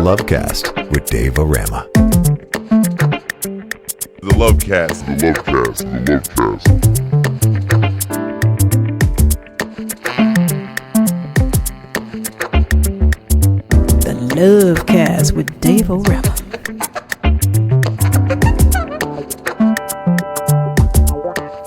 Lovecast with Dave O Rama. The Lovecast. The Lovecast. The Lovecast. The Lovecast with Dave O Rama.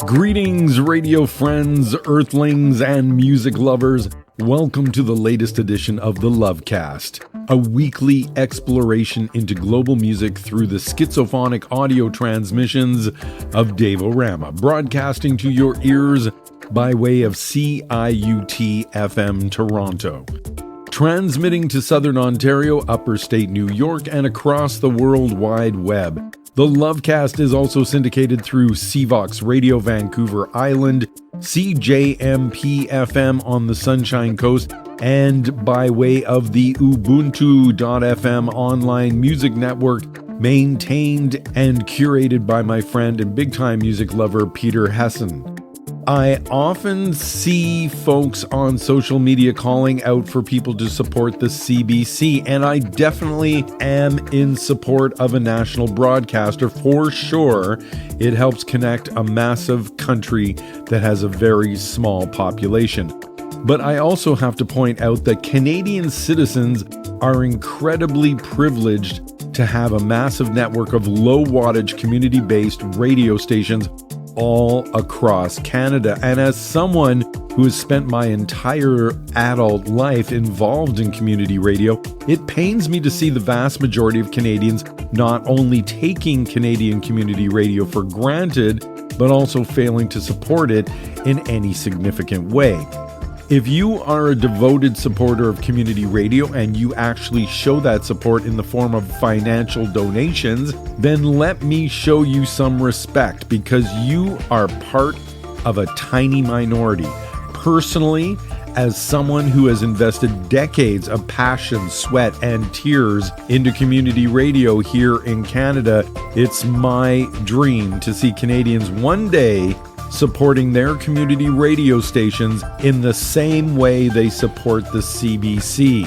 Greetings, radio friends, earthlings, and music lovers. Welcome to the latest edition of the Lovecast, a weekly exploration into global music through the schizophonic audio transmissions of Dave O Rama, broadcasting to your ears by way of CIUT FM Toronto. Transmitting to Southern Ontario, Upper State New York, and across the World Wide Web. The Lovecast is also syndicated through CVOX Radio Vancouver Island, CJMP FM on the Sunshine Coast, and by way of the Ubuntu.FM online music network, maintained and curated by my friend and big-time music lover Peter Hessen. I often see folks on social media calling out for people to support the CBC, and I definitely am in support of a national broadcaster for sure. It helps connect a massive country that has a very small population. But I also have to point out that Canadian citizens are incredibly privileged to have a massive network of low wattage community-based radio stations all across Canada. And as someone who has spent my entire adult life involved in community radio, it pains me to see the vast majority of Canadians not only taking Canadian community radio for granted, but also failing to support it in any significant way. If you are a devoted supporter of community radio and you actually show that support in the form of financial donations, then let me show you some respect because you are part of a tiny minority. Personally, as someone who has invested decades of passion, sweat, and tears into community radio here in Canada, it's my dream to see Canadians one day supporting their community radio stations in the same way they support the CBC.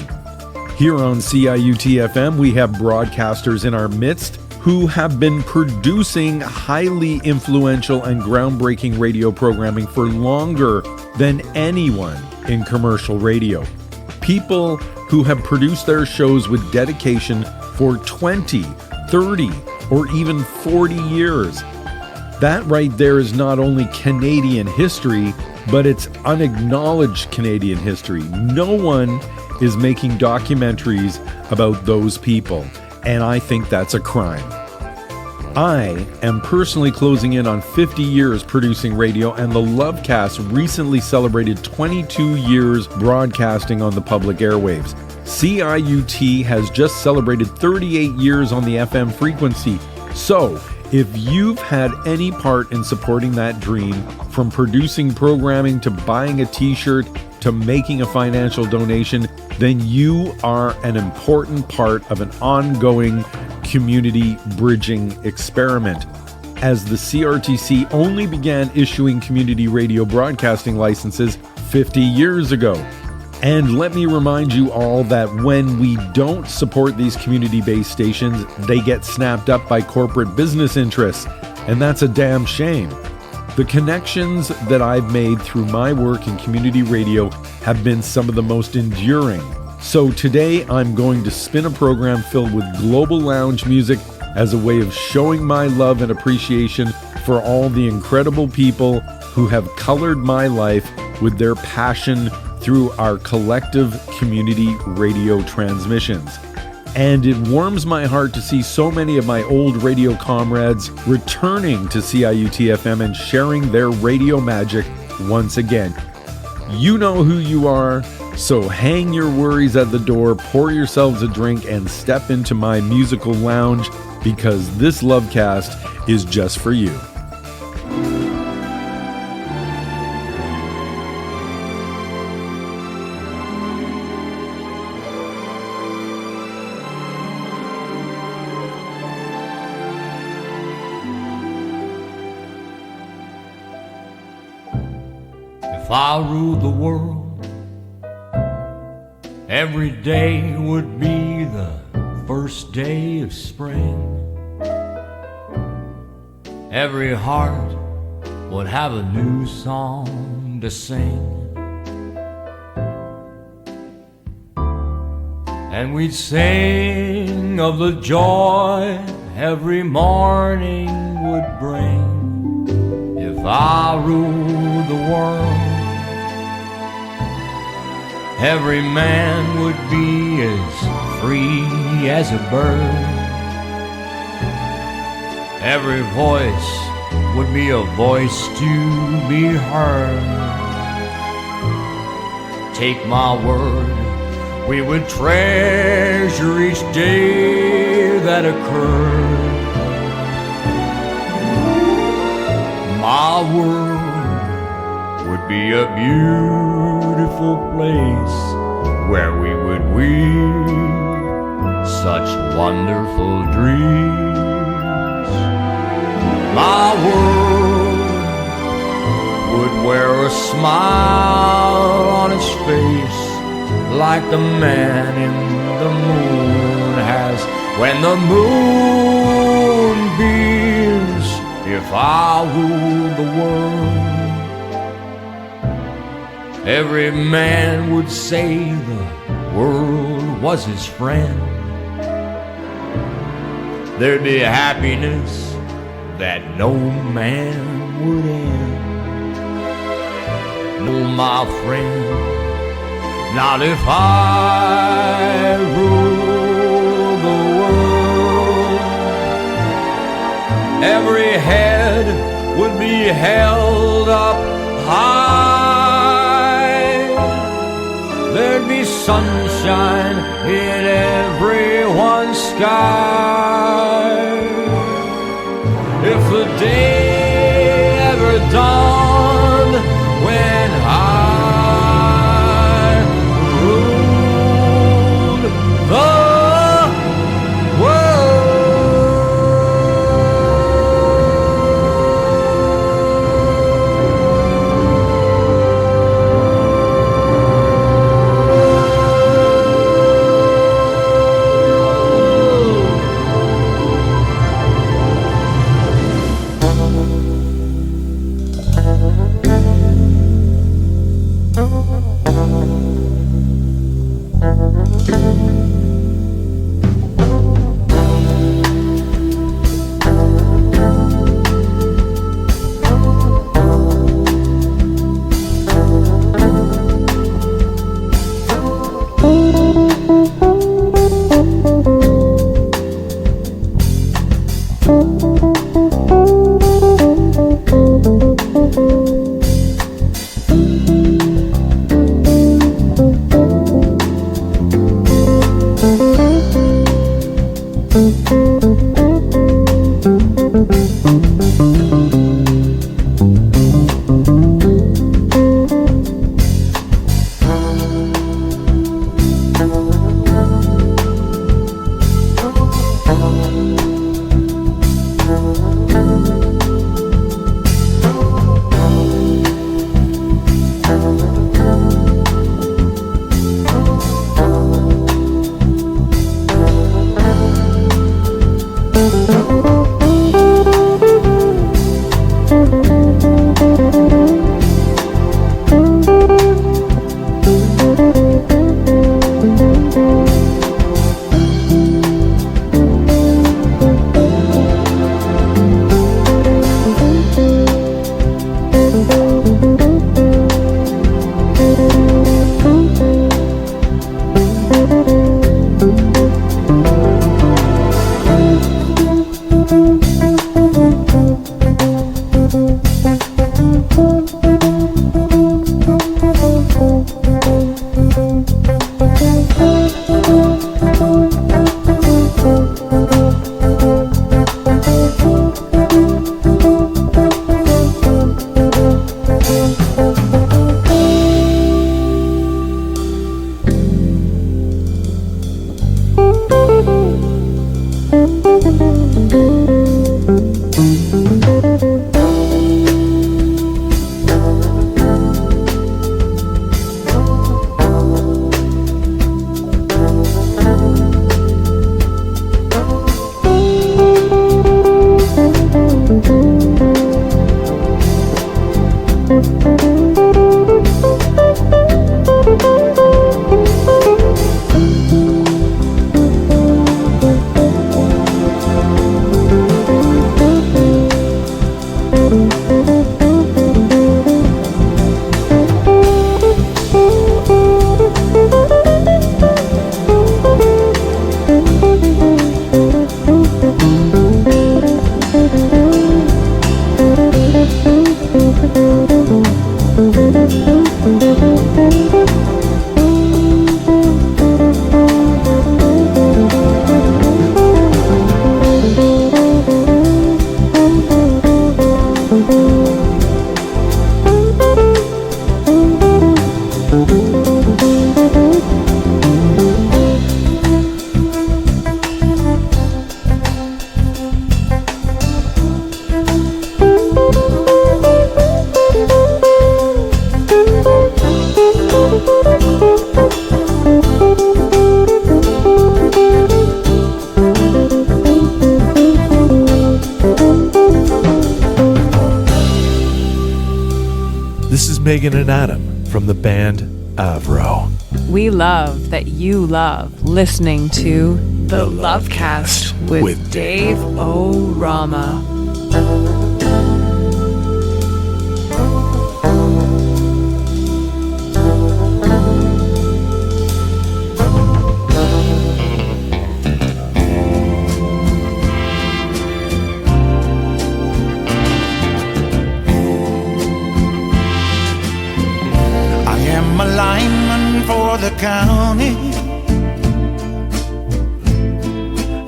Here on CIUT FM, we have broadcasters in our midst who have been producing highly influential and groundbreaking radio programming for longer than anyone in commercial radio. People who have produced their shows with dedication for 20, 30, or even 40 years. That right there is not only Canadian history, but it's unacknowledged Canadian history. No one is making documentaries about those people, and I think that's a crime. I am personally closing in on 50 years producing radio, and the Lovecast recently celebrated 22 years broadcasting on the public airwaves. CIUT has just celebrated 38 years on the FM frequency. So, if you've had any part in supporting that dream, from producing programming to buying a t-shirt to making a financial donation, then you are an important part of an ongoing community bridging experiment. As the CRTC only began issuing community radio broadcasting licenses 50 years ago. And let me remind you all that when we don't support these community-based stations, they get snapped up by corporate business interests, and that's a damn shame. The connections that I've made through my work in community radio have been some of the most enduring. So today I'm going to spin a program filled with global lounge music as a way of showing my love and appreciation for all the incredible people who have colored my life with their passion through our collective community radio transmissions. And it warms my heart to see so many of my old radio comrades returning to CIUT FM and sharing their radio magic once again. You know who you are, so hang your worries at the door, pour yourselves a drink, and step into my musical lounge because this Lovecast is just for you. If I ruled the world, every day would be the first day of spring, every heart would have a new song to sing. And we'd sing of the joy every morning would bring. If I ruled the world, every man would be as free as a bird. Every voice would be a voice to be heard. Take my word, we would treasure each day that occurred. My world would be a beautiful place where we would weave such wonderful dreams. My world would wear a smile on its face like the man in the moon has when the moon beams. If I ruled the world, every man would say the world was his friend. There'd be happiness that no man would end. No, my friend, not if I rule the world. Every head would be held up high. There'd be sunshine in everyone's sky. If the day ever dawned when I ruled the Megan and Adam from the band Avro. We love that you love listening to the Lovecast with Dave O Rama. The county,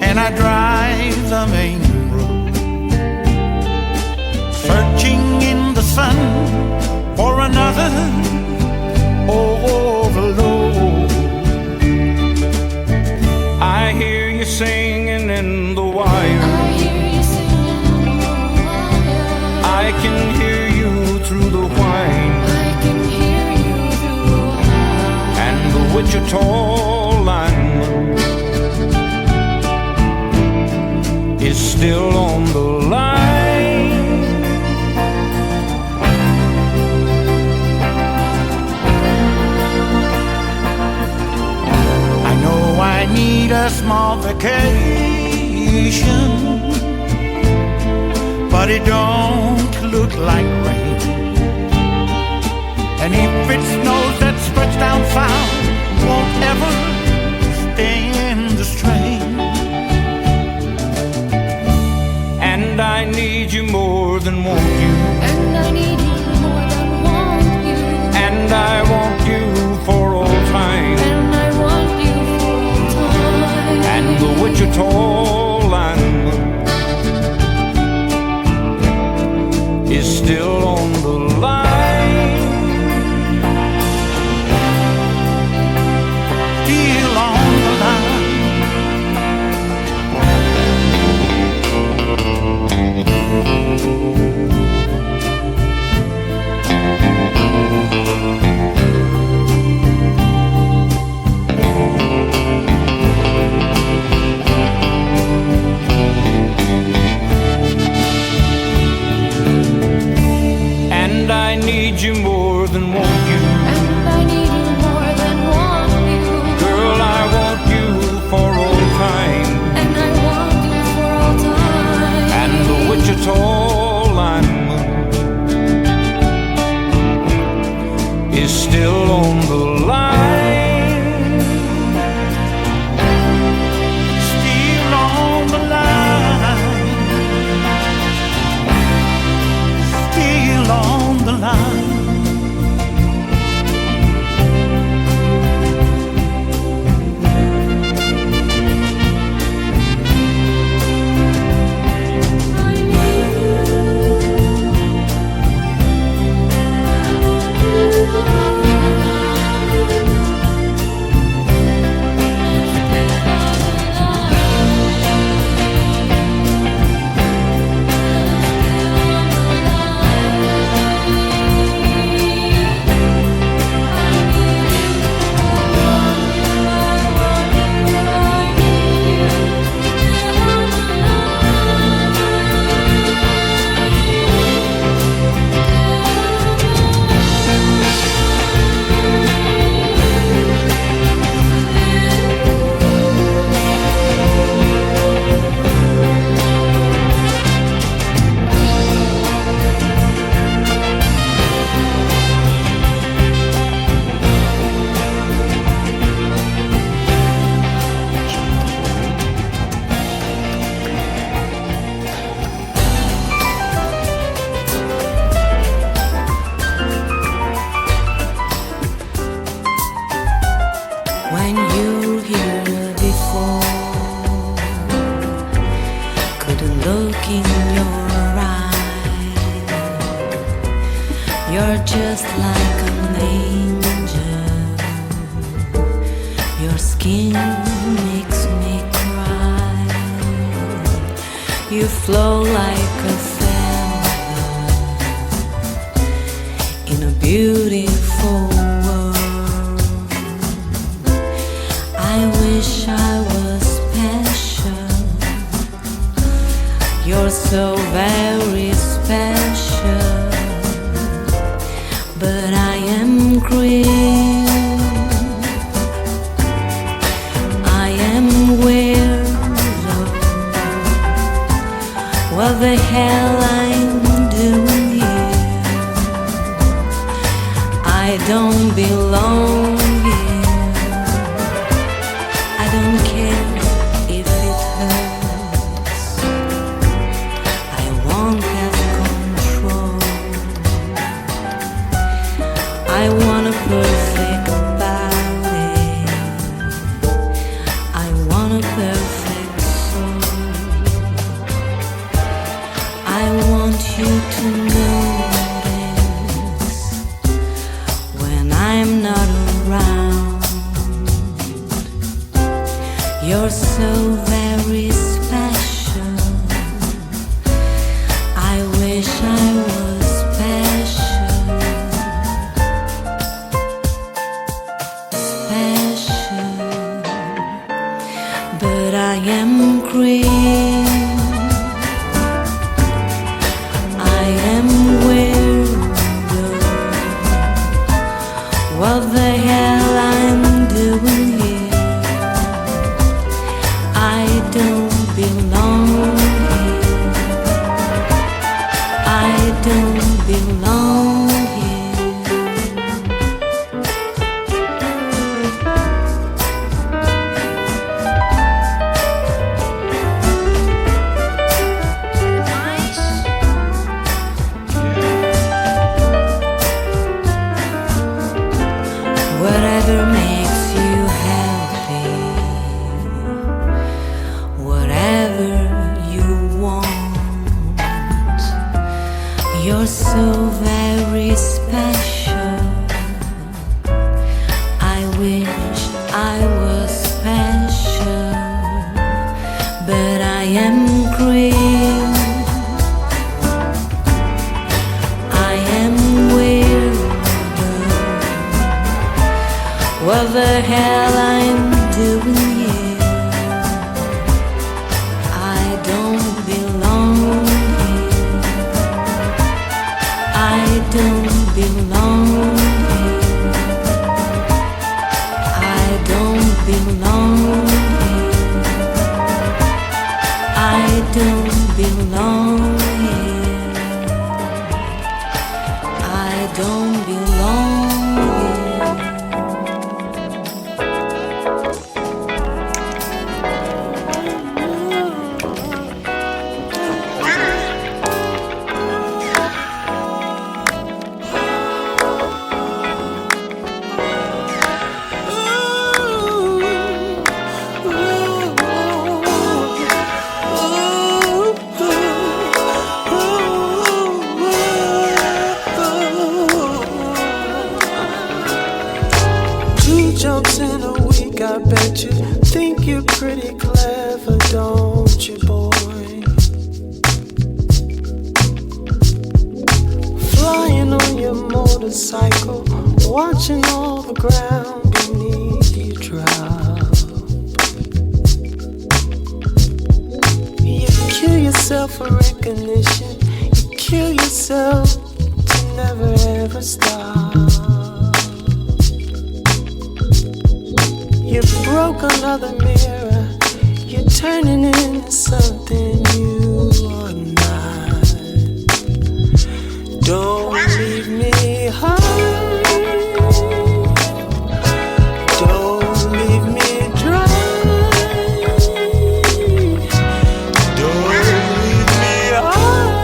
and I drive the main road, searching in the sun for another overload. I hear you singing in the wire, I can hear you through the whine, Wichita lineman is still on the line. I know I need a small vacation, but it don't look like rain. And if it snows, that stretched out south won't ever stay in the strain. And I need you more than want you. And I need you more than want you. And I want you for all time. And I want you for all time. And the Wichita lineman is still on the line. And I need you more than want you. And I need you more than want you. Girl, I want you for all time. And I want you for all time. And the Wichita lineman is still on the line. Still on the line. Still on the line. You're just like an angel. Your skin makes me cry. You flow like a feather in a beautiful world. I wish I was special. You're so very special. But cream. I am weirdo. What the hell I'm doing here? I don't belong here. I don't care if it hurts. I won't have control. I want a perfect ballet. I want a perfect soul. I want you to notice when I'm not around. You're so very special. I wish I was special. Special. But I am cream. I am weirdo. What the hell I'm doing here? I don't belong here. I don't belong here. Whatever makes you happy, whatever you want, you're so very special. I wish I was special, but I am cream. I am weirdo. What the hell I'm doing here? I don't belong here. I don't belong here. I don't belong here. I don't belong here. I don't belong here. Two jokes in a week, I bet you think you're pretty clever, don't you, boy? Flying on your motorcycle, watching all the ground beneath you drop. You kill yourself for recognition, you kill yourself to never ever stop. You broke another mirror, you're turning into something you are not. Don't leave me high, don't leave me dry, don't leave me high,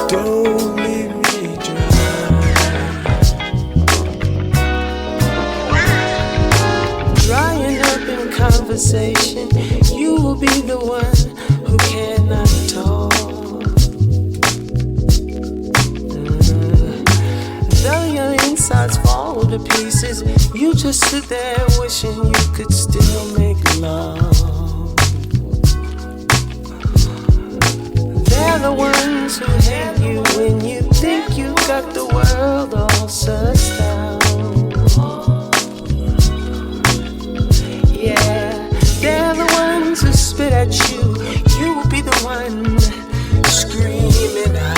don't leave me dry. Drying up in conversation, you will be the one who cannot talk. Though your insides fall to pieces, you just sit there wishing you could still make love. They're the ones who hate you when you think you got the world all sussed out. Yeah, they're the ones who spit at you. You will be the one screaming out.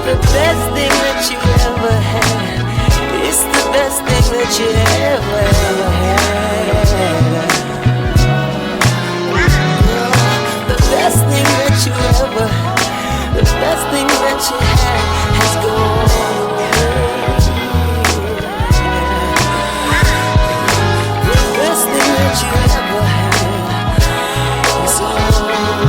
the best thing that you ever had. It's the best thing that you ever had. The best thing that you ever had. The best thing that you had has gone away. The best thing that you ever had is all gone.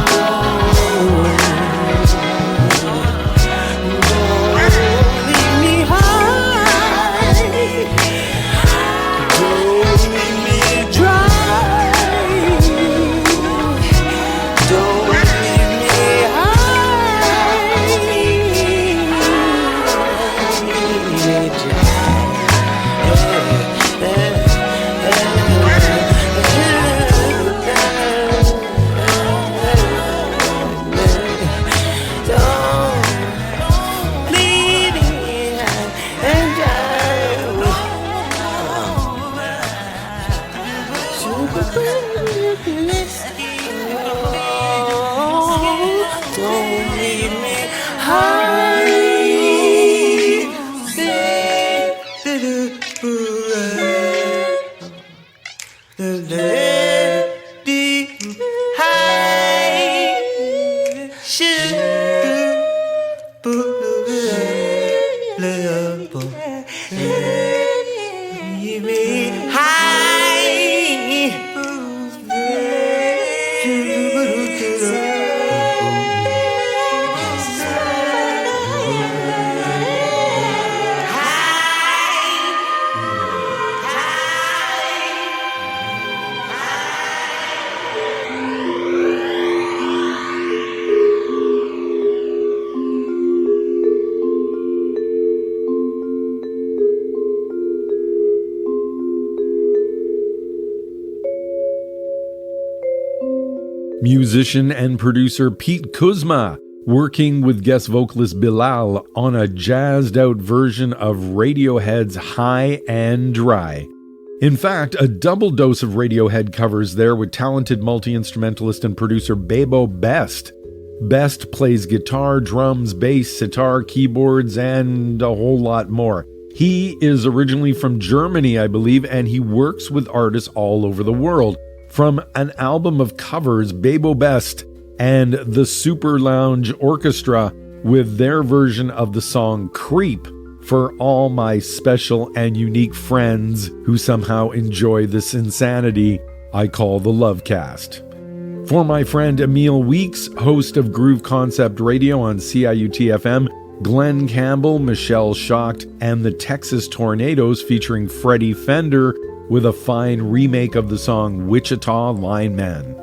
Musician and producer Pete Kuzma, working with guest vocalist Bilal on a jazzed out version of Radiohead's High and Dry. In fact, a double dose of Radiohead covers there with talented multi-instrumentalist and producer Bebo Best. Best plays guitar, drums, bass, sitar, keyboards, and a whole lot more. He is originally from Germany, I believe, and he works with artists all over the world. From an album of covers, Bebo Best and the Super Lounge Orchestra with their version of the song Creep for all my special and unique friends who somehow enjoy this insanity I call the Lovecast. For my friend Emil Weeks, host of Groove Concept Radio on CIUT FM, Glenn Campbell, Michelle Schacht, and the Texas Tornadoes featuring Freddie Fender with a fine remake of the song Wichita Lineman.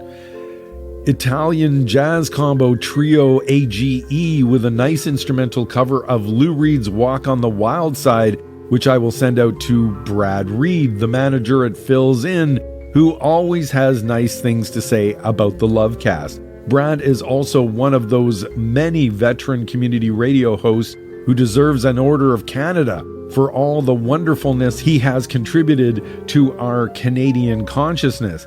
Italian jazz combo trio A.G.E with a nice instrumental cover of Lou Reed's Walk on the Wild Side, which I will send out to Brad Reed, the manager at Phil's Inn, who always has nice things to say about the Lovecast. Brad is also one of those many veteran community radio hosts who deserves an Order of Canada for all the wonderfulness he has contributed to our Canadian consciousness.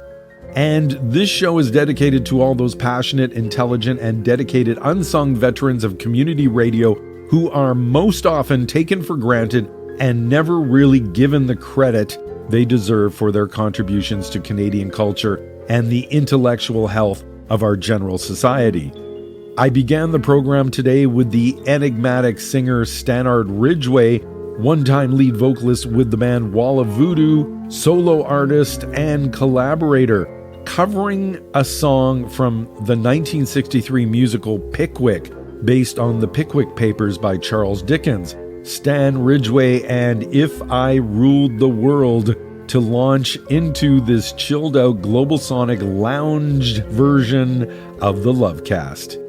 And this show is dedicated to all those passionate, intelligent, and dedicated unsung veterans of community radio who are most often taken for granted and never really given the credit they deserve for their contributions to Canadian culture and the intellectual health of our general society. I began the program today with the enigmatic singer Stannard Ridgeway, one-time lead vocalist with the band Wall of Voodoo, solo artist and collaborator, covering a song from the 1963 musical Pickwick, based on the Pickwick Papers by Charles Dickens. Stan Ridgeway and If I Ruled the World to launch into this chilled-out Globalsonic lounged version of the Lovecast.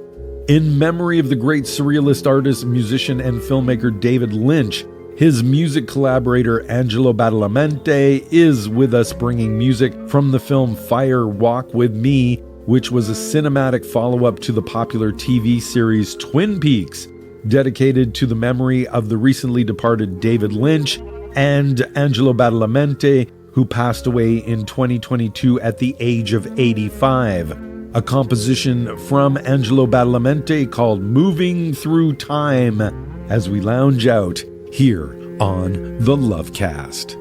In memory of the great surrealist artist, musician, and filmmaker David Lynch, his music collaborator Angelo Badalamenti is with us bringing music from the film Fire Walk With Me, which was a cinematic follow-up to the popular TV series Twin Peaks, dedicated to the memory of the recently departed David Lynch and Angelo Badalamenti, who passed away in 2022 at the age of 85. A composition from Angelo Badalamenti called Moving Through Time as we lounge out here on the Lovecast.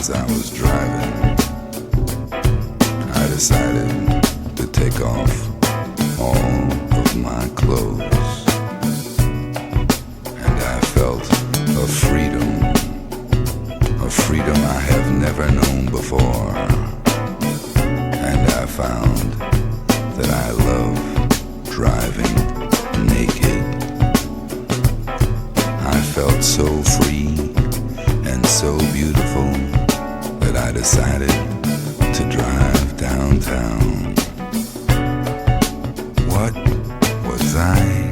as I was driving, I decided to take off all of my clothes, and I felt a freedom I have never known before, and I found that I love driving naked. I felt so free and so beautiful that I decided to drive downtown. What was I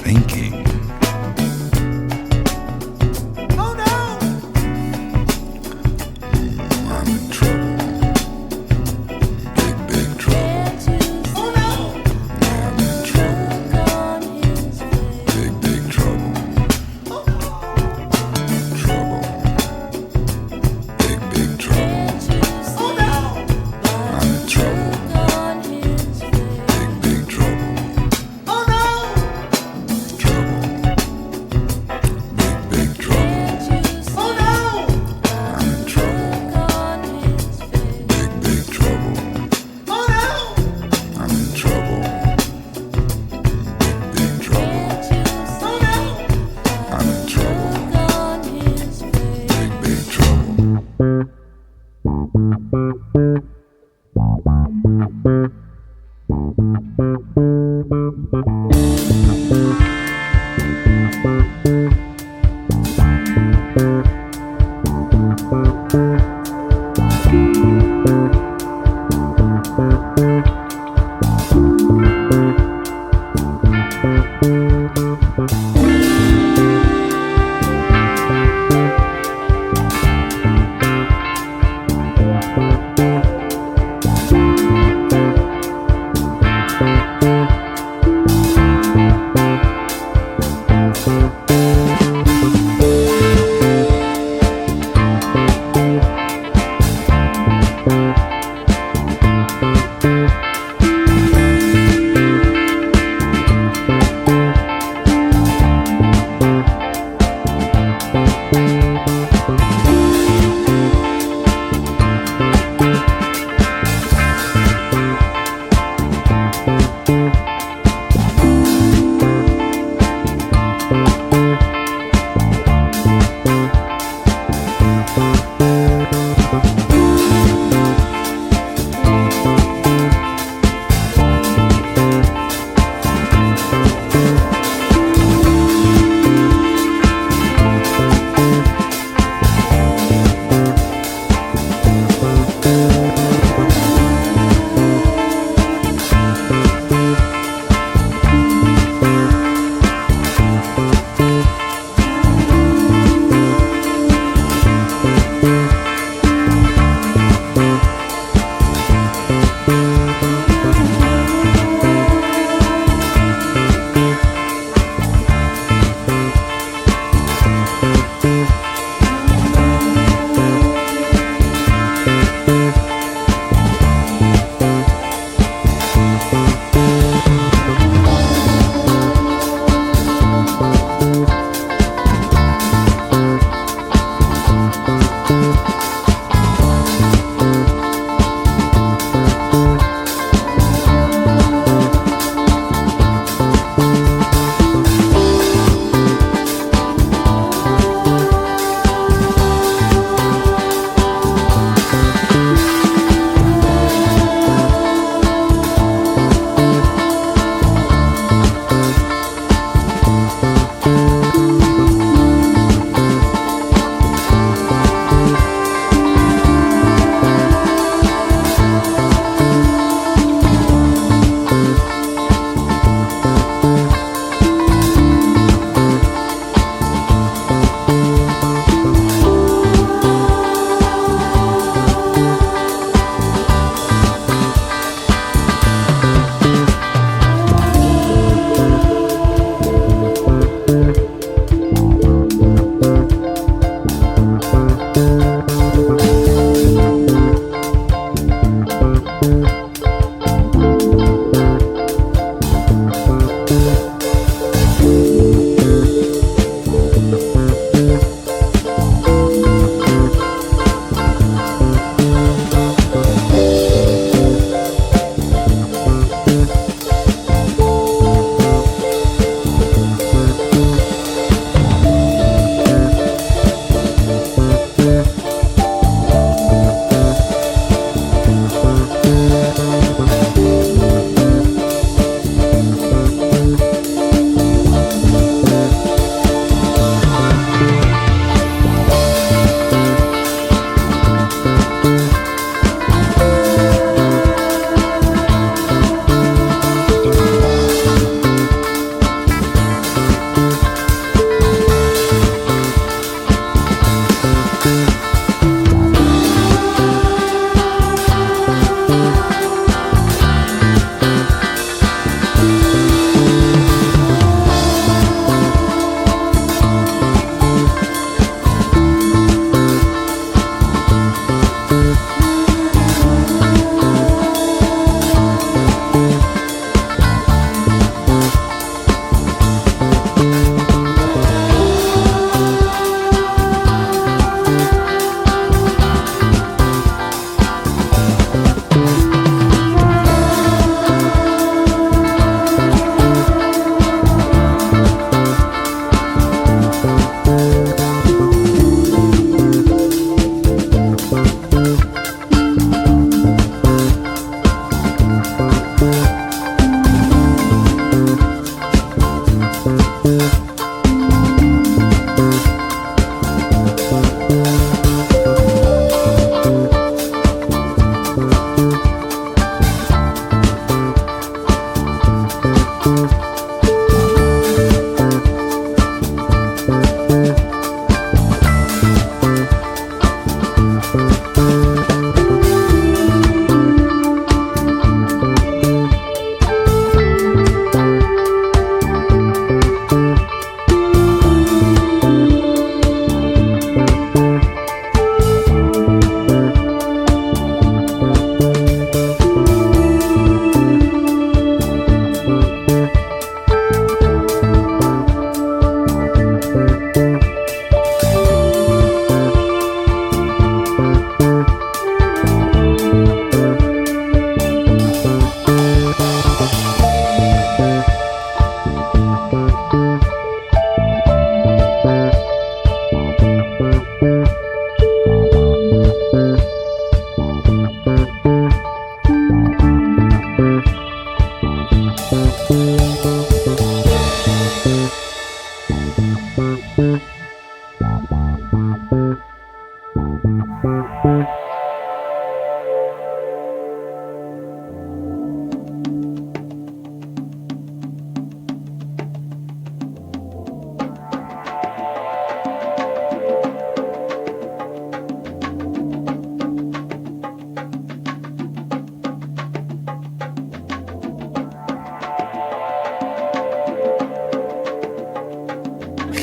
thinking? Oh no! I'm in trouble. Big, big trouble. Oh no! Yeah, I'm in trouble. Big, big trouble. Trouble. Big, big trouble. Oh no! I'm in trouble. Big, big trouble. Oh no! Trouble. Big, big trouble. Oh no! I'm in trouble. Big, big trouble. Oh no! I'm in trouble. Big, big trouble. Oh no! I'm in trouble. Big, big trouble.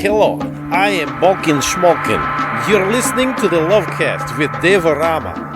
Hello, I am Balkin Schmolkin. You're listening to the Lovecast with Dave O Rama.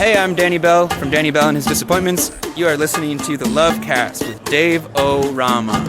Hey, I'm Danny Bell from Danny Bell and His Disappointments. You are listening to the Lovecast with Dave O Rama.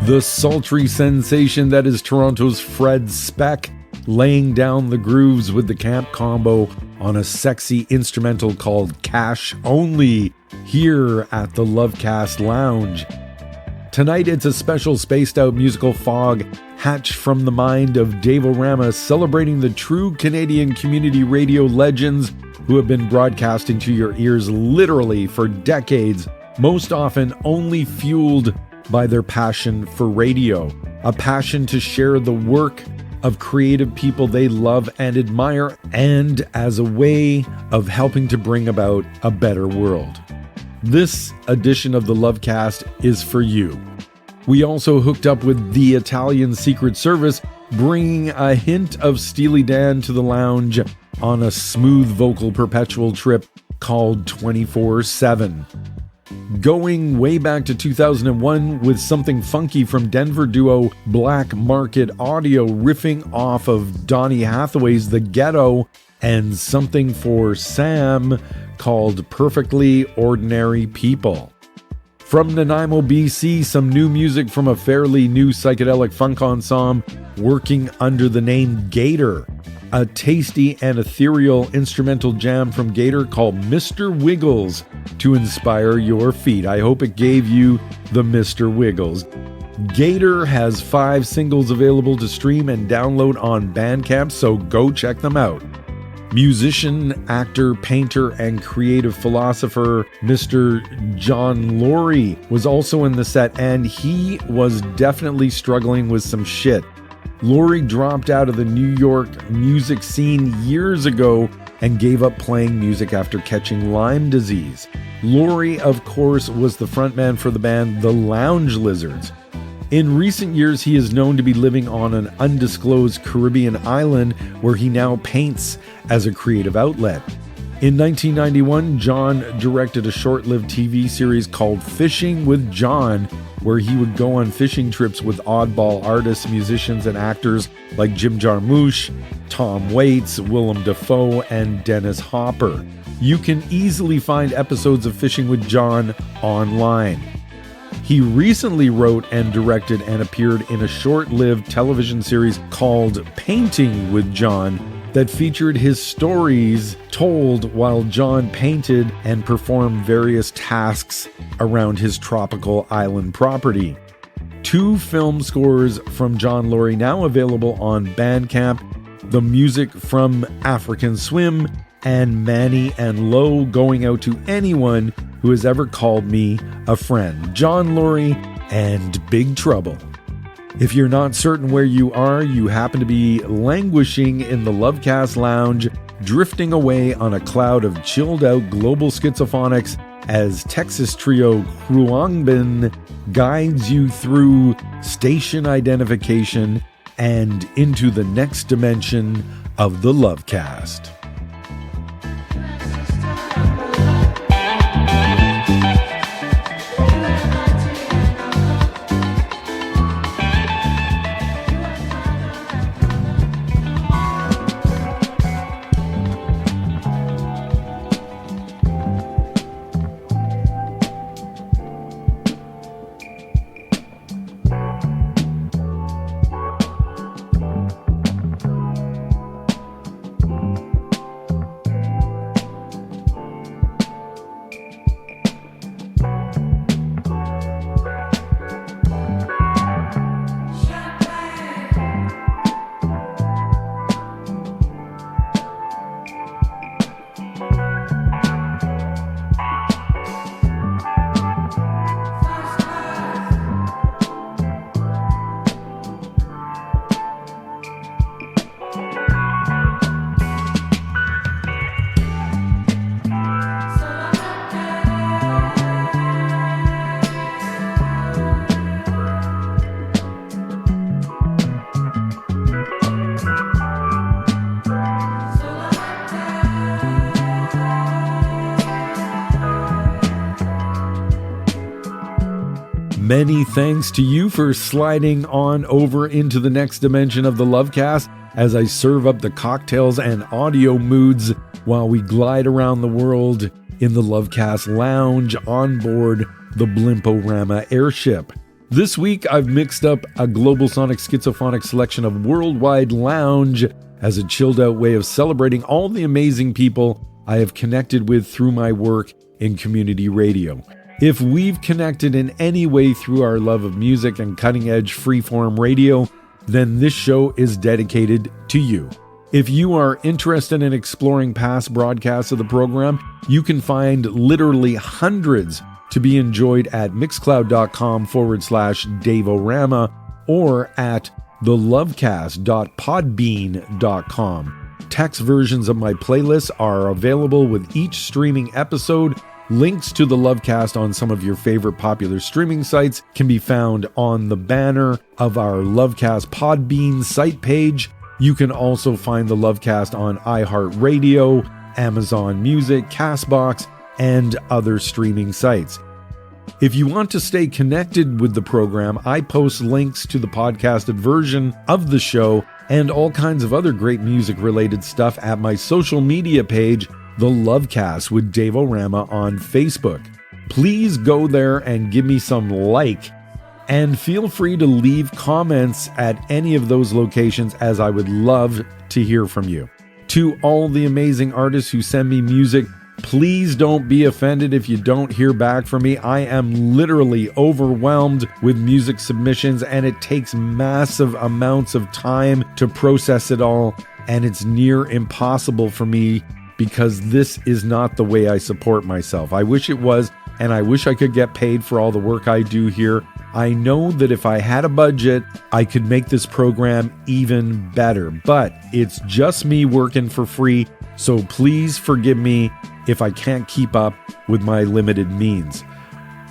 The sultry sensation that is Toronto's Fred Speck, laying down the grooves with the Camp Combo on a sexy instrumental called Cash Only, here at the Lovecast Lounge. Tonight it's a special spaced out musical fog hatched from the mind of Dave O Rama, celebrating the true Canadian community radio legends who have been broadcasting to your ears literally for decades, most often only fueled by their passion for radio, a passion to share the work of creative people they love and admire, and as a way of helping to bring about a better world. This edition of the Lovecast is for you. We also hooked up with the Italian Secret Service, bringing a hint of Steely Dan to the lounge on a smooth vocal perpetual trip called 24/7. Going way back to 2001 with something funky from Denver duo Black Market Audio, riffing off of Donny Hathaway's The Ghetto, and something for Sam called Perfectly Ordinary People. From Nanaimo, BC, some new music from a fairly new psychedelic funk ensemble working under the name Gator. A tasty and ethereal instrumental jam from Gator called Mr. Wiggles to inspire your feet. I hope it gave you the Mr. Wiggles. Gator has 5 singles available to stream and download on Bandcamp, so go check them out. Musician, actor, painter, and creative philosopher Mr. John Laurie was also in the set, and he was definitely struggling with some shit. Laurie dropped out of the New York music scene years ago and gave up playing music after catching Lyme disease. Laurie, of course, was the frontman for the band The Lounge Lizards. In recent years, he is known to be living on an undisclosed Caribbean island where he now paints as a creative outlet. In 1991, John directed a short-lived TV series called Fishing with John, where he would go on fishing trips with oddball artists, musicians, and actors like Jim Jarmusch, Tom Waits, Willem Dafoe, and Dennis Hopper. You can easily find episodes of Fishing with John online. He recently wrote and directed and appeared in a short-lived television series called Painting with John that featured his stories told while John painted and performed various tasks around his tropical island property. 2 film scores from John Laurie now available on Bandcamp, the music from African Swim and Manny and Low, going out to anyone who has ever called me a friend. John Laurie and Big Trouble. If you're not certain where you are, you happen to be languishing in the Lovecast Lounge, drifting away on a cloud of chilled out global schizophonics as Texas trio Kruangbin guides you through station identification and into the next dimension of the Lovecast. Many thanks to you for sliding on over into the next dimension of the Lovecast as I serve up the cocktails and audio moods while we glide around the world in the Lovecast Lounge on board the Blimp O Rama airship. This week, I've mixed up a Globalsonic schizophonic selection of Worldwide Lounge as a chilled-out way of celebrating all the amazing people I have connected with through my work in community radio. If we've connected in any way through our love of music and cutting-edge freeform radio, then this show is dedicated to you. If you are interested in exploring past broadcasts of the program, you can find literally hundreds to be enjoyed at mixcloud.com/Dave O Rama or at thelovecast.podbean.com. Text versions of my playlists are available with each streaming episode. Links to the Lovecast on some of your favorite popular streaming sites can be found on the banner of our Lovecast Podbean site page. You can also find the Lovecast on iHeartRadio, Amazon Music, Castbox, and other streaming sites. If you want to stay connected with the program, I post links to the podcasted version of the show and all kinds of other great music-related stuff at my social media page, The Lovecast with Dave O Rama on Facebook. Please go there and give me some like, and feel free to leave comments at any of those locations, as I would love to hear from you. To all the amazing artists who send me music, please don't be offended if you don't hear back from me. I am literally overwhelmed with music submissions, and it takes massive amounts of time to process it all, and it's near impossible for me because this is not the way I support myself. I wish it was, and I wish I could get paid for all the work I do here. I know that if I had a budget, I could make this program even better, but it's just me working for free, so please forgive me if I can't keep up with my limited means.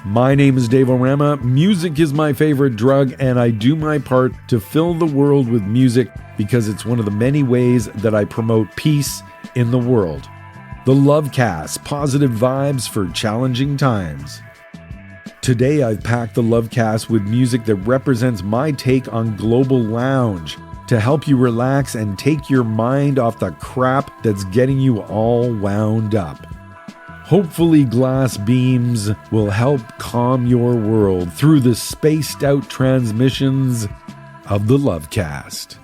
My name is Dave O Rama. Music is my favorite drug, and I do my part to fill the world with music because it's one of the many ways that I promote peace in the world. The Lovecast, positive vibes for challenging times. Today I've packed the Lovecast with music that represents my take on Global Lounge to help you relax and take your mind off the crap that's getting you all wound up. Hopefully glass beams will help calm your world through the spaced out transmissions of the Lovecast.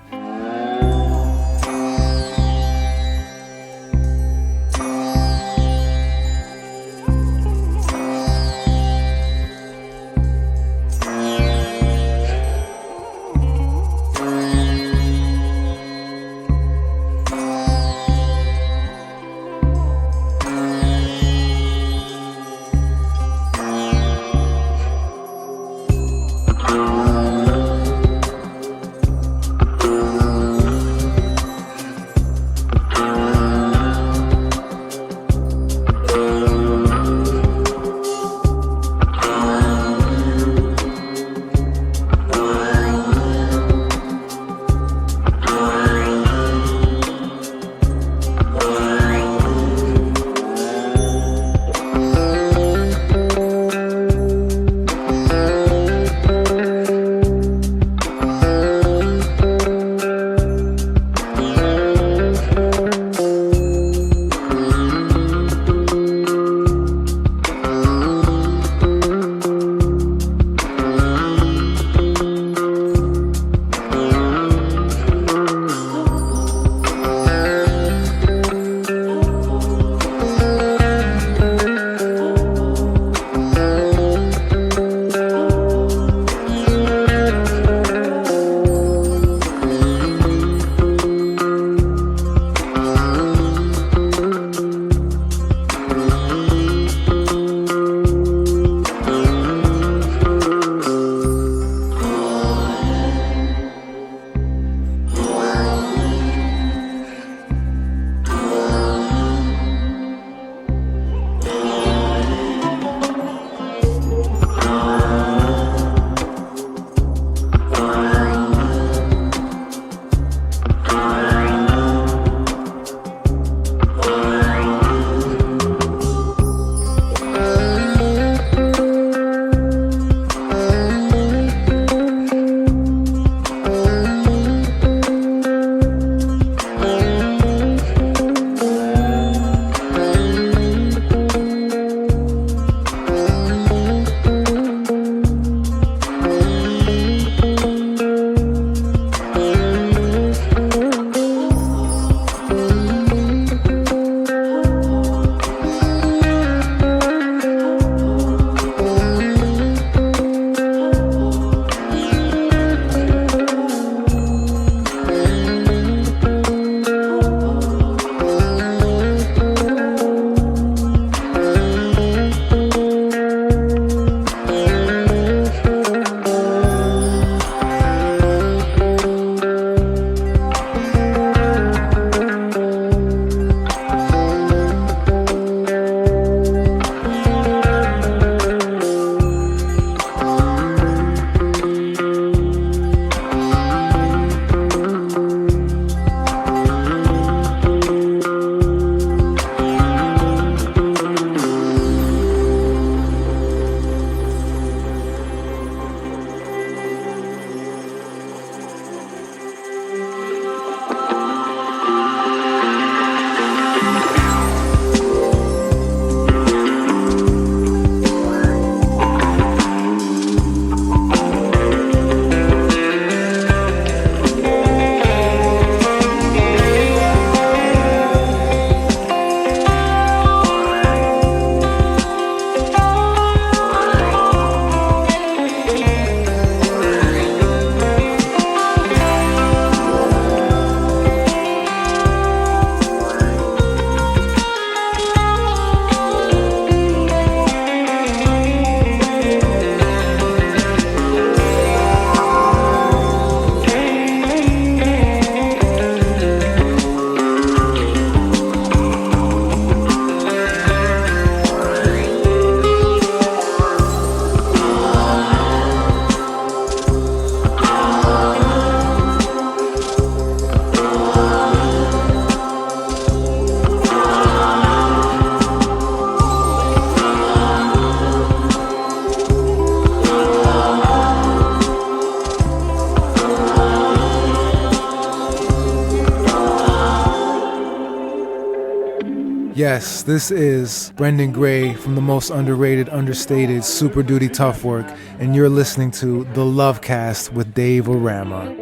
Yes, this is Brendan Gray from the most underrated, understated, Super Duty Tough Work, and you're listening to The Lovecast with Dave O Rama.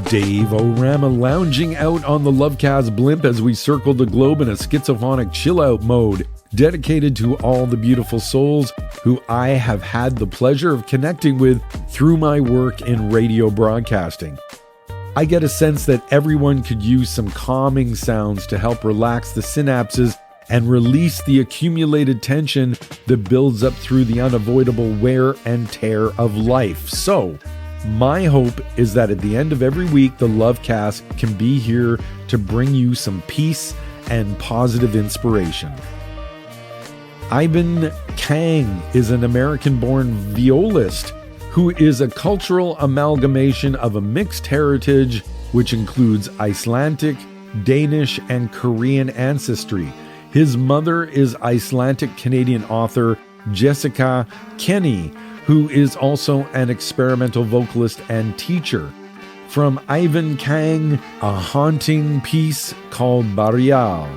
Dave O Rama lounging out on the Lovecast blimp as we circle the globe in a schizophonic chill-out mode, dedicated to all the beautiful souls who I have had the pleasure of connecting with through my work in radio broadcasting. I get a sense that everyone could use some calming sounds to help relax the synapses and release the accumulated tension that builds up through the unavoidable wear and tear of life. So, my hope is that at the end of every week, the Lovecast can be here to bring you some peace and positive inspiration. Ivan Kang is an American-born violist who is a cultural amalgamation of a mixed heritage which includes Icelandic, Danish, and Korean ancestry. His mother is Icelandic-Canadian author Jessica Kenny, who is also an experimental vocalist and teacher. From Ivan Kang, a haunting piece called Barial.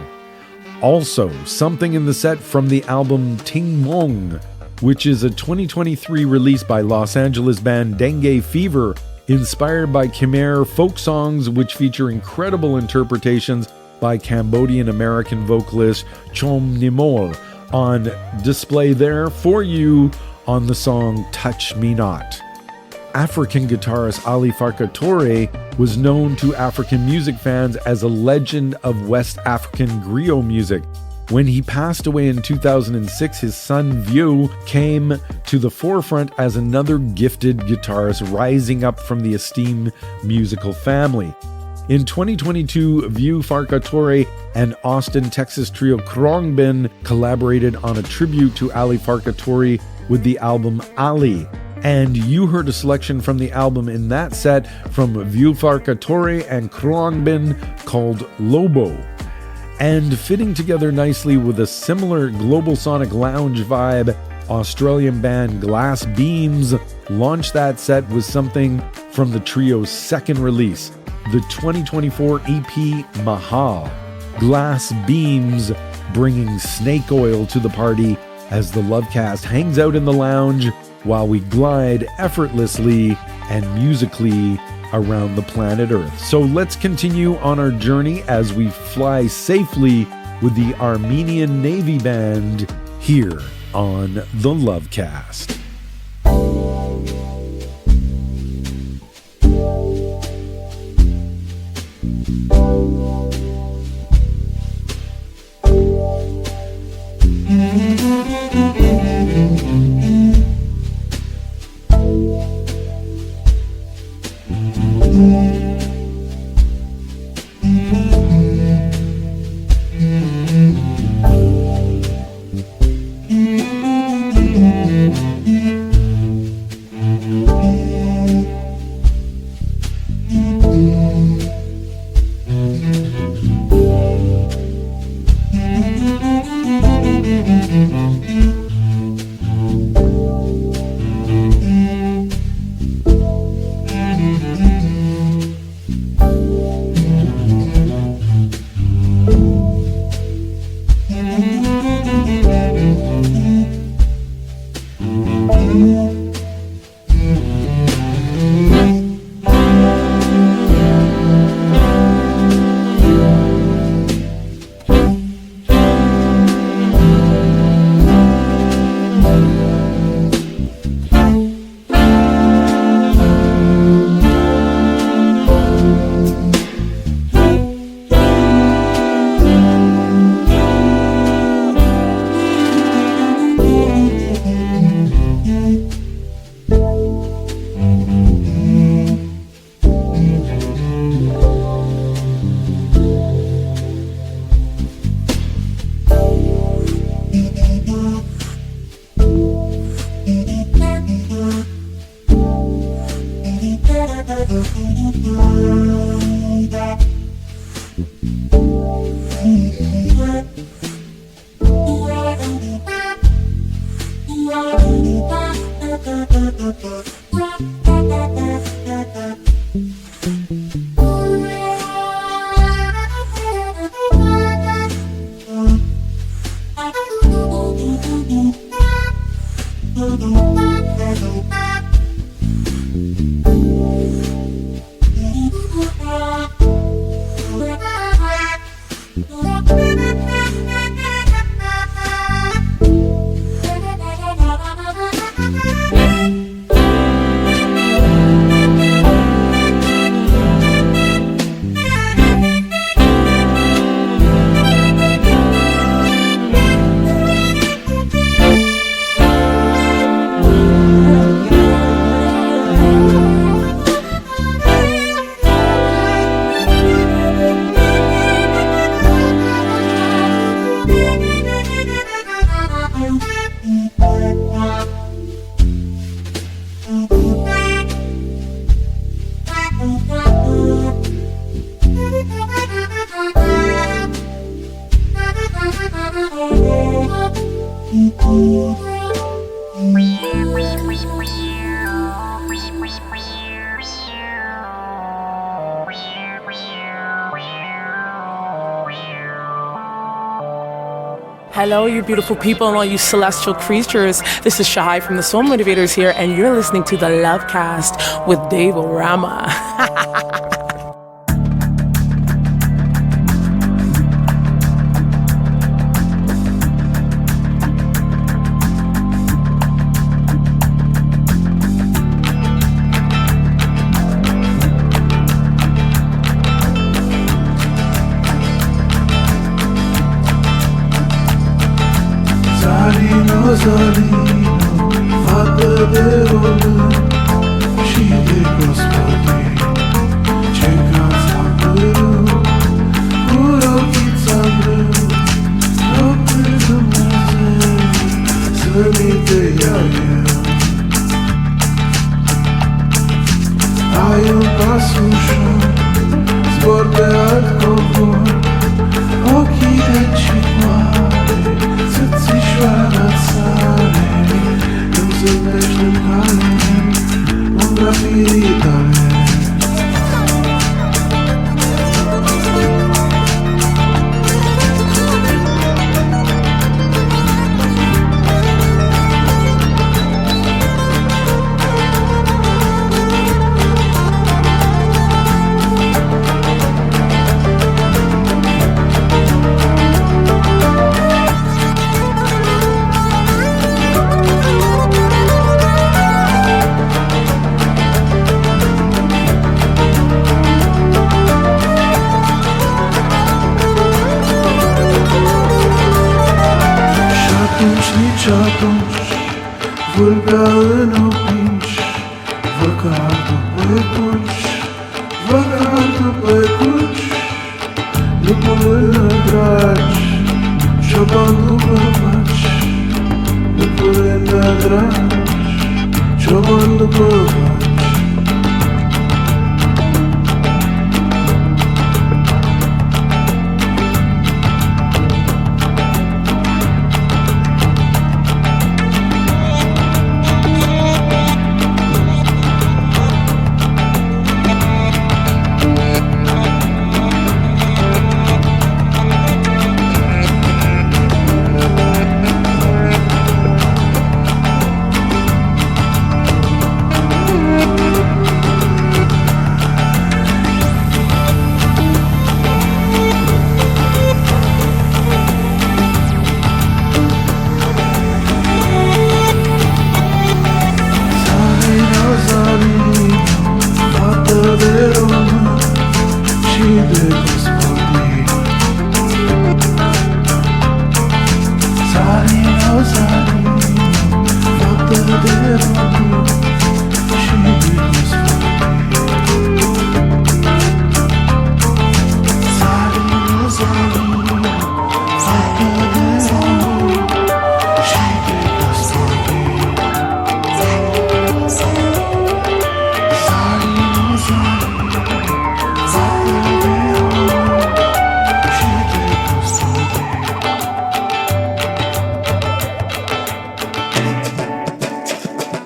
Also, something in the set from the album Ting Mong, which is a 2023 release by Los Angeles band Dengue Fever, inspired by Khmer folk songs which feature incredible interpretations by Cambodian-American vocalist Chom Nimol, on display there for you on the song Touch Me Not. African guitarist Ali Farka Touré was known to African music fans as a legend of West African griot music. When he passed away in 2006, his son Vieux came to the forefront as another gifted guitarist rising up from the esteemed musical family. In 2022, Vieux Farka Touré and Austin, Texas trio Khruangbin collaborated on a tribute to Ali Farka Touré with the album Ali. And you heard a selection from the album in that set from Vieux Farka Touré and Khruangbin called Lobo. And fitting together nicely with a similar Globalsonic lounge vibe, Australian band Glass Beams launched that set with something from the trio's second release, the 2024 EP Mahal. Glass Beams bringing snake oil to the party as the Lovecast hangs out in the lounge while we glide effortlessly and musically around the planet Earth. So let's continue on our journey as we fly safely with the Armenian Navy Band here on the Lovecast. Mm-hmm. Hello, you beautiful people and all you celestial creatures. This is Shahai from the Soul Motivators here, and you're listening to the Lovecast with Dave O Rama.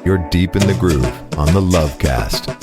You're you're deep in the groove on the Lovecast.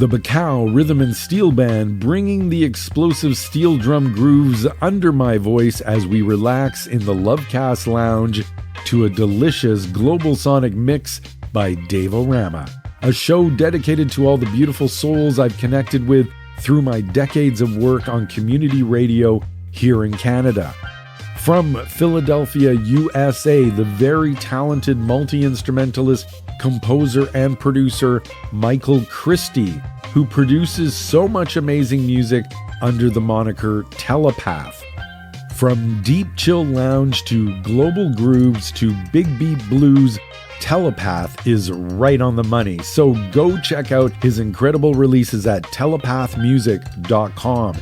the Bacau Rhythm and Steel Band, bringing the explosive steel drum grooves under my voice as we relax in the Lovecast Lounge to a delicious Globalsonic mix by Dave O Rama, a show dedicated to all the beautiful souls I've connected with through my decades of work on community radio here in Canada. From Philadelphia, USA, the very talented multi-instrumentalist, composer, and producer Michael Christie, who produces so much amazing music under the moniker Telepath. From deep chill lounge to global grooves to big beat blues, Telepath is right on the money. So go check out his incredible releases at telepathmusic.com.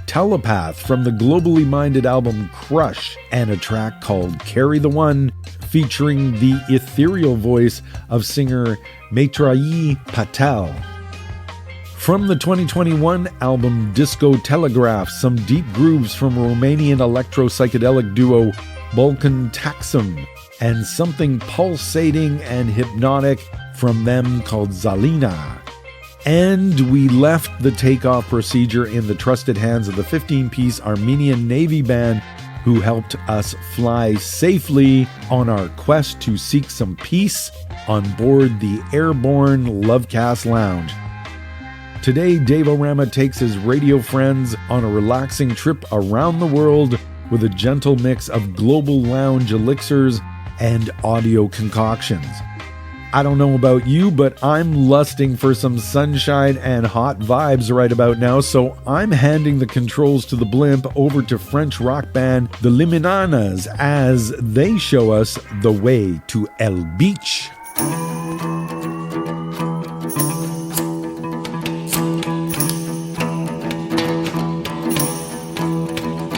Telepath from the globally minded album Crush, and a track called Carry the One, featuring the ethereal voice of singer Maitreyi Patel. From the 2021 album Disco Telegraph, some deep grooves from Romanian electro-psychedelic duo Balkan Taxum, and something pulsating and hypnotic from them called Zalina. And we left the takeoff procedure in the trusted hands of the 15-piece Armenian Navy band who helped us fly safely on our quest to seek some peace on board the airborne Lovecast Lounge. Today, Dave O Rama takes his radio friends on a relaxing trip around the world with a gentle mix of global lounge elixirs and audio concoctions. I don't know about you, but I'm lusting for some sunshine and hot vibes right about now, so I'm handing the controls to the blimp over to French rock band The Liminanas as they show us the way to El Beach.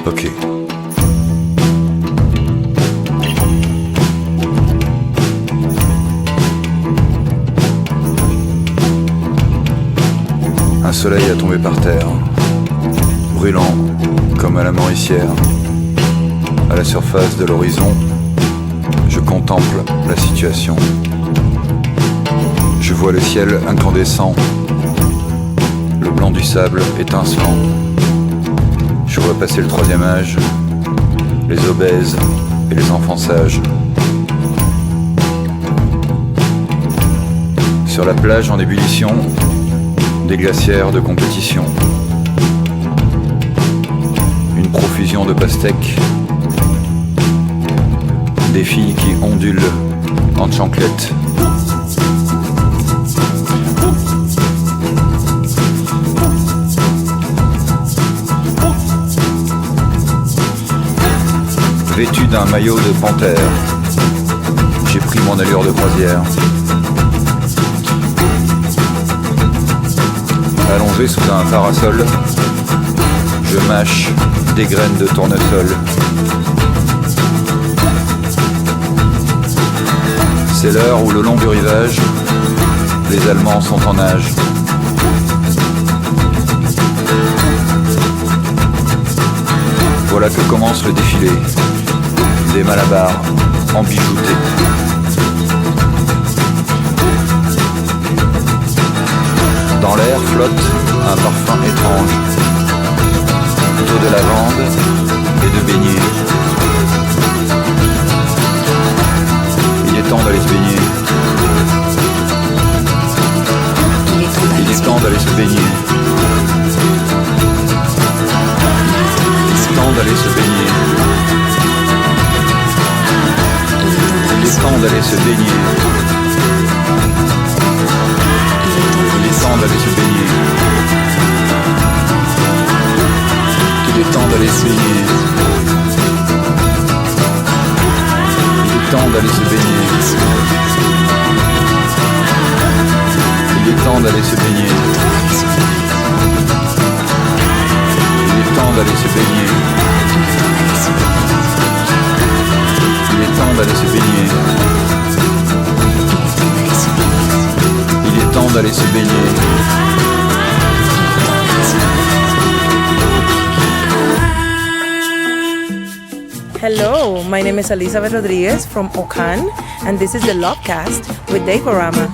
Okay. Un soleil a tombé par terre, brûlant comme à la Mauricière. À la surface de l'horizon, je contemple la situation. Je vois le ciel incandescent, le blanc du sable étincelant. Je vois passer le troisième âge, les obèses et les enfants sages. Sur la plage en ébullition, des glacières de compétition. Une profusion de pastèques. Des filles qui ondulent en chanclettes. Vêtu d'un maillot de panthère, j'ai pris mon allure de croisière. Allongé sous un parasol, je mâche des graines de tournesol. C'est l'heure où le long du rivage, les Allemands sont en nage. Voilà que commence le défilé des malabars embijoutés. Dans l'air flotte un parfum étrange, d'eau de lavande et de beignets. Il est temps d'aller se baigner. Il est temps d'aller se baigner. Il est temps d'aller se baigner. Il est temps d'aller se baigner. Il est temps d'aller se baigner. Il est temps d'aller se baigner. Il est temps d'aller se baigner. Il est temps d'aller se baigner. Il est temps d'aller se baigner. Il est temps d'aller se baigner. Il est temps d'aller se baigner. Hello, my name is Elizabeth Rodriguez from Okan, and this is the Lovecast with Dave O Rama.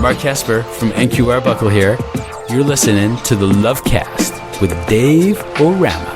Mark Kesper from NQ Arbuckle here. You're listening to the Lovecast with Dave O Rama.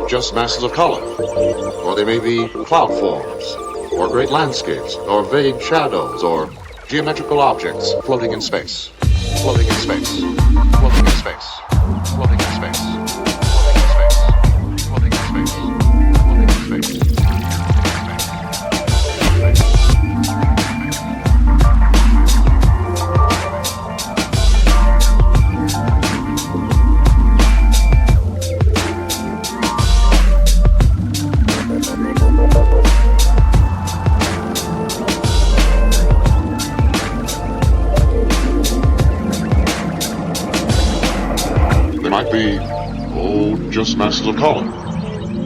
Just masses of color, or they may be cloud forms, or great landscapes, or vague shadows, or geometrical objects floating in space, floating in space, floating in space, floating in space, floating in space, floating in space, floating in space. Just masses of color,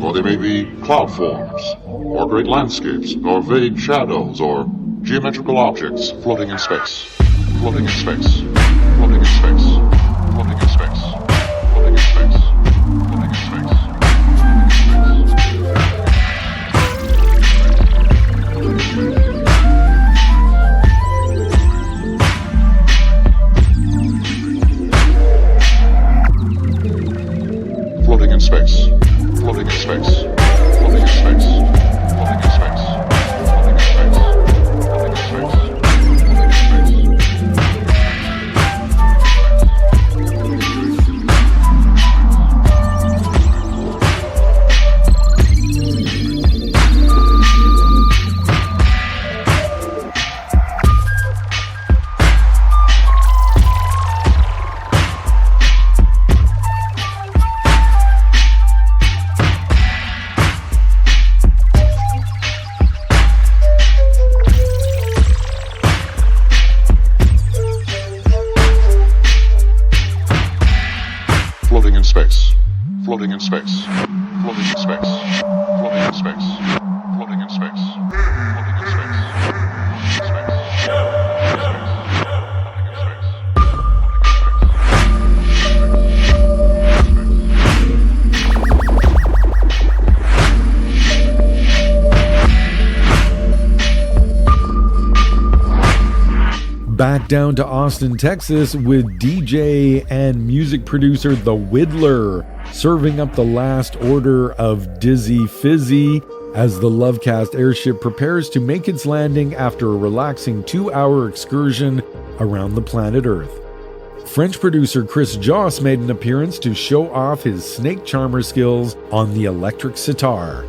or they may be cloud forms, or great landscapes, or vague shadows, or geometrical objects floating in space, floating in space, floating in space, floating in space, floating in space, floating in space. Floating in space, floating in space, floating in space, floating in space, floating in space, floating in space, floating in space, floating in space, floating in space, floating in space, floating in space, Back down to Austin, Texas with DJ and music producer The Whittler, serving up the last order of Dizzy Fizzy as the Lovecast airship prepares to make its landing after a relaxing 2-hour excursion around the planet Earth. French producer Chris Joss made an appearance to show off his snake charmer skills on the electric sitar.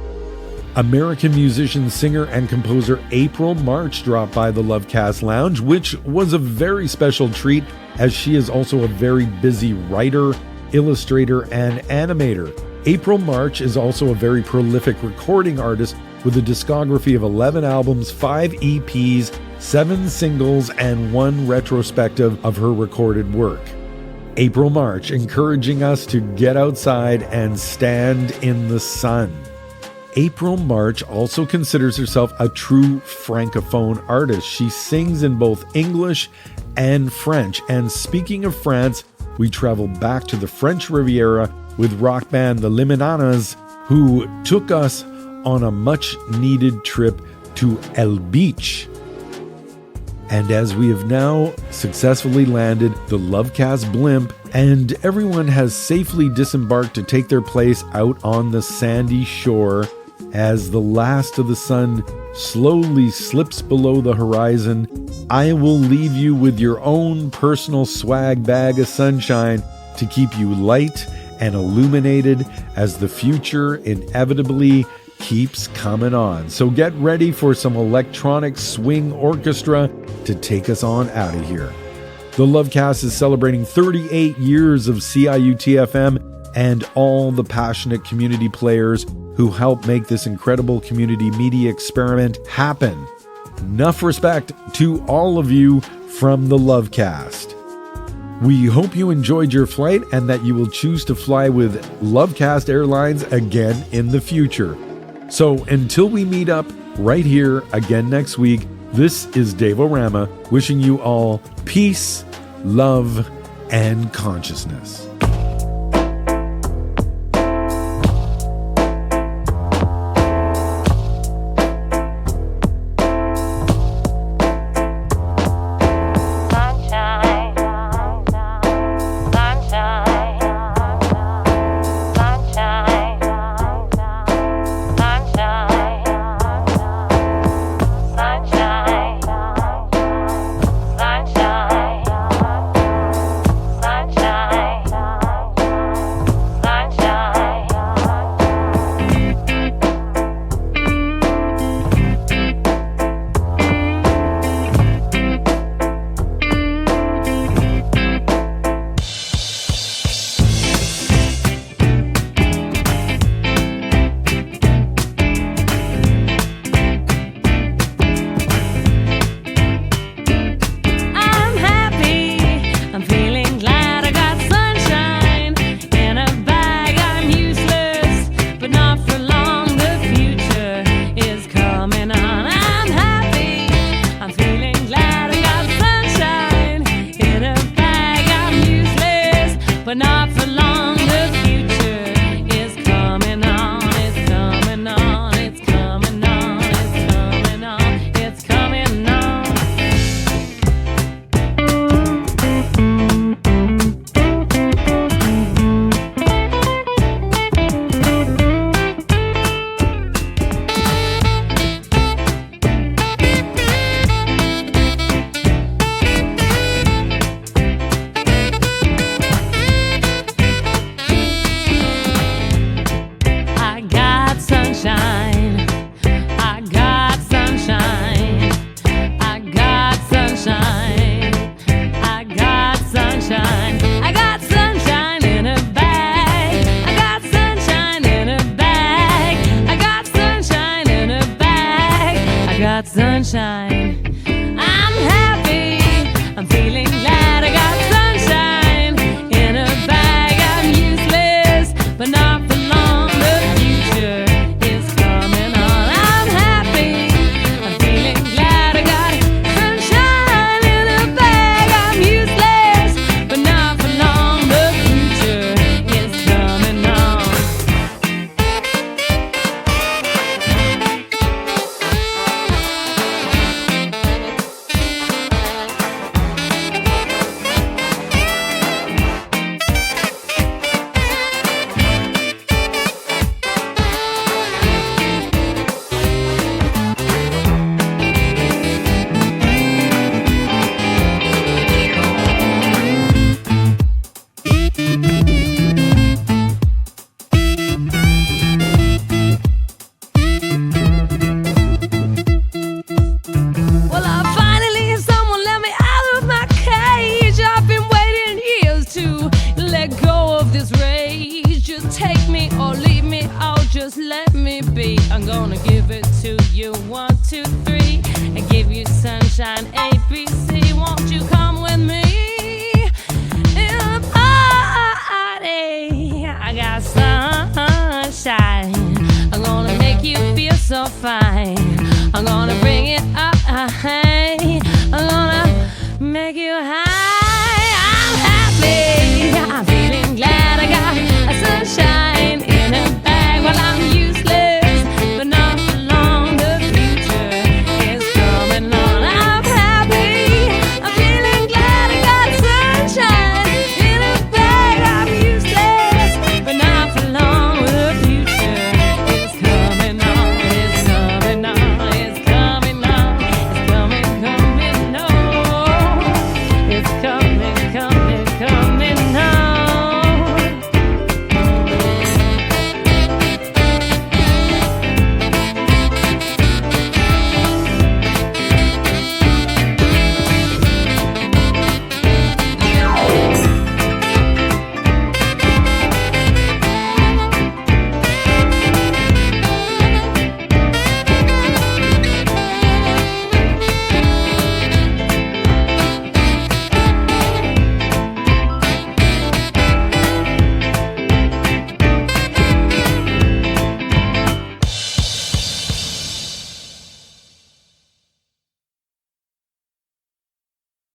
American musician, singer, and composer April March dropped by the Lovecast Lounge, which was a very special treat as she is also a very busy writer, illustrator, and animator. April March is also a very prolific recording artist with a discography of 11 albums, 5 EPs, 7 singles, and 1 retrospective of her recorded work. April March encouraging us to get outside and stand in the sun. April March also considers herself a true francophone artist. She sings in both English and French. And speaking of France, we travel back to the French Riviera with rock band The Liminanas, who took us on a much-needed trip to El Beach. And as we have now successfully landed the Lovecast blimp, and everyone has safely disembarked to take their place out on the sandy shore, as the last of the sun slowly slips below the horizon, I will leave you with your own personal swag bag of sunshine to keep you light and illuminated as the future inevitably keeps coming on. So get ready for some electronic swing orchestra to take us on out of here. The Lovecast is celebrating 38 years of CIUT FM and all the passionate community players who help make this incredible community media experiment happen. Enough respect to all of you from the Lovecast. We hope you enjoyed your flight and that you will choose to fly with Lovecast Airlines again in the future. So until we meet up right here again next week, this is Dave O Rama wishing you all peace, love, and consciousness. Sunshine. I'm happy, I'm feeling glad I got sunshine in a bag. I'm useless, but not for long. The future is coming on. I'm happy, I'm feeling glad I got sunshine in a bag. I'm useless, but not for long. The future is coming on. Just let me be. I'm gonna give it to you 1, 2, 3 and give you sunshine.